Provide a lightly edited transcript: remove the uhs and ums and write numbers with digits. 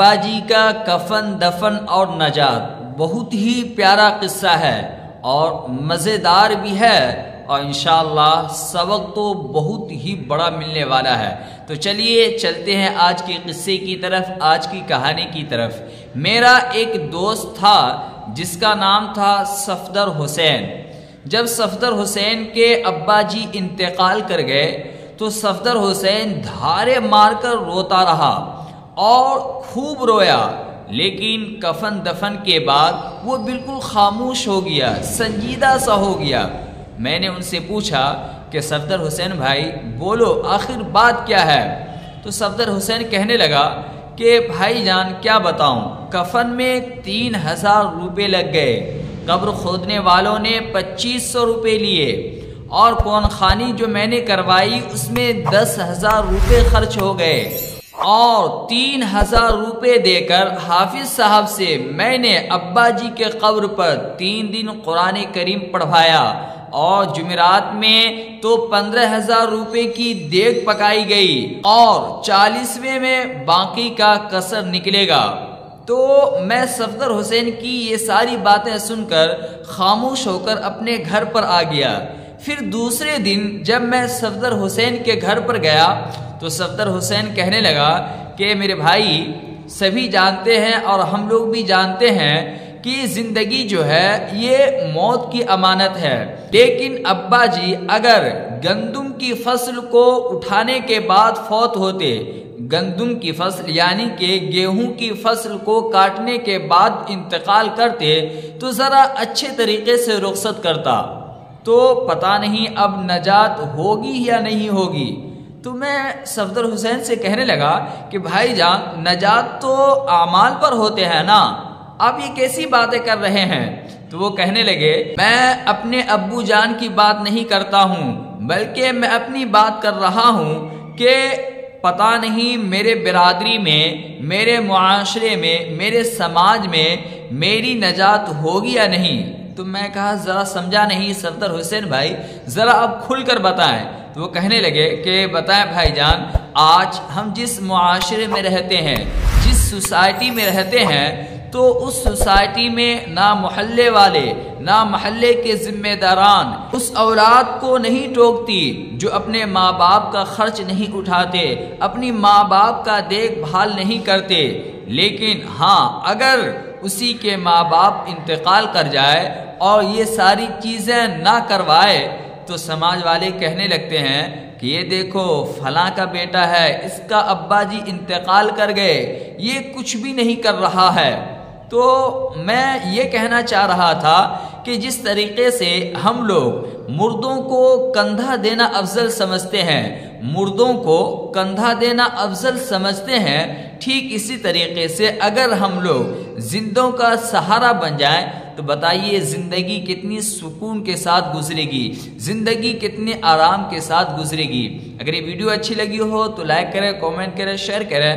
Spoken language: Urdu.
ابا جی کا کفن دفن اور نجات بہت ہی پیارا قصہ ہے اور مزیدار بھی ہے، اور انشاءاللہ سبق تو بہت ہی بڑا ملنے والا ہے۔ تو چلیے چلتے ہیں آج کے قصے کی طرف، آج کی کہانی کی طرف۔ میرا ایک دوست تھا جس کا نام تھا صفدر حسین۔ جب صفدر حسین کے ابا جی انتقال کر گئے تو صفدر حسین دھارے مار کر روتا رہا اور خوب رویا، لیکن کفن دفن کے بعد وہ بالکل خاموش ہو گیا، سنجیدہ سا ہو گیا۔ میں نے ان سے پوچھا کہ صفدر حسین بھائی بولو آخر بات کیا ہے؟ تو صفدر حسین کہنے لگا کہ بھائی جان کیا بتاؤں، کفن میں 3000 روپے لگ گئے، قبر کھودنے والوں نے 2500 روپے لیے، اور کون خانی جو میں نے کروائی اس میں 10,000 روپے خرچ ہو گئے، اور 3000 روپے دے کر حافظ صاحب سے میں نے ابا جی کے قبر پر 3 دن قرآن کریم پڑھوایا، اور جمعرات میں تو 15,000 روپے کی دیگ پکائی گئی، اور 40ویں میں باقی کا کسر نکلے گا۔ تو میں صفدر حسین کی یہ ساری باتیں سن کر خاموش ہو کر اپنے گھر پر آ گیا۔ پھر دوسرے دن جب میں صفدر حسین کے گھر پر گیا تو صفدر حسین کہنے لگا کہ میرے بھائی سبھی جانتے ہیں اور ہم لوگ بھی جانتے ہیں کہ زندگی جو ہے یہ موت کی امانت ہے، لیکن ابا جی اگر گندم کی فصل کو اٹھانے کے بعد فوت ہوتے، گندم کی فصل یعنی کہ گیہوں کی فصل کو کاٹنے کے بعد انتقال کرتے تو ذرا اچھے طریقے سے رخصت کرتا، تو پتہ نہیں اب نجات ہوگی یا نہیں ہوگی۔ تو میں صفدر حسین سے کہنے لگا کہ بھائی جان نجات تو اعمال پر ہوتے ہیں نا، آپ یہ کیسی باتیں کر رہے ہیں؟ تو وہ کہنے لگے میں اپنے ابو جان کی بات نہیں کرتا ہوں، بلکہ میں اپنی بات کر رہا ہوں کہ پتہ نہیں میرے برادری میں، میرے معاشرے میں، میرے سماج میں میری نجات ہوگی یا نہیں۔ تو میں کہا ذرا سمجھا نہیں صفدر حسین بھائی، ذرا آپ کھل کر بتائیں۔ تو وہ کہنے لگے کہ بتائیں بھائی جان، آج ہم جس معاشرے میں رہتے ہیں، جس سوسائٹی میں رہتے ہیں، تو اس سوسائٹی میں نہ محلے والے نہ محلے کے ذمہ داران اس اولاد کو نہیں ٹوکتی جو اپنے ماں باپ کا خرچ نہیں اٹھاتے، اپنی ماں باپ کا دیکھ بھال نہیں کرتے، لیکن ہاں اگر اسی کے ماں باپ انتقال کر جائے اور یہ ساری چیزیں نہ کروائے تو سماج والے کہنے لگتے ہیں کہ یہ دیکھو فلاں کا بیٹا ہے، اس کا ابا جی انتقال کر گئے، یہ کچھ بھی نہیں کر رہا ہے۔ تو میں یہ کہنا چاہ رہا تھا کہ جس طریقے سے ہم لوگ مردوں کو کندھا دینا افضل سمجھتے ہیں، مردوں کو کندھا دینا افضل سمجھتے ہیں، ٹھیک اسی طریقے سے اگر ہم لوگ زندوں کا سہارا بن جائیں تو بتائیے زندگی کتنی سکون کے ساتھ گزرے گی، زندگی کتنے آرام کے ساتھ گزرے گی۔ اگر یہ ویڈیو اچھی لگی ہو تو لائک کریں، کامنٹ کریں، شیئر کریں۔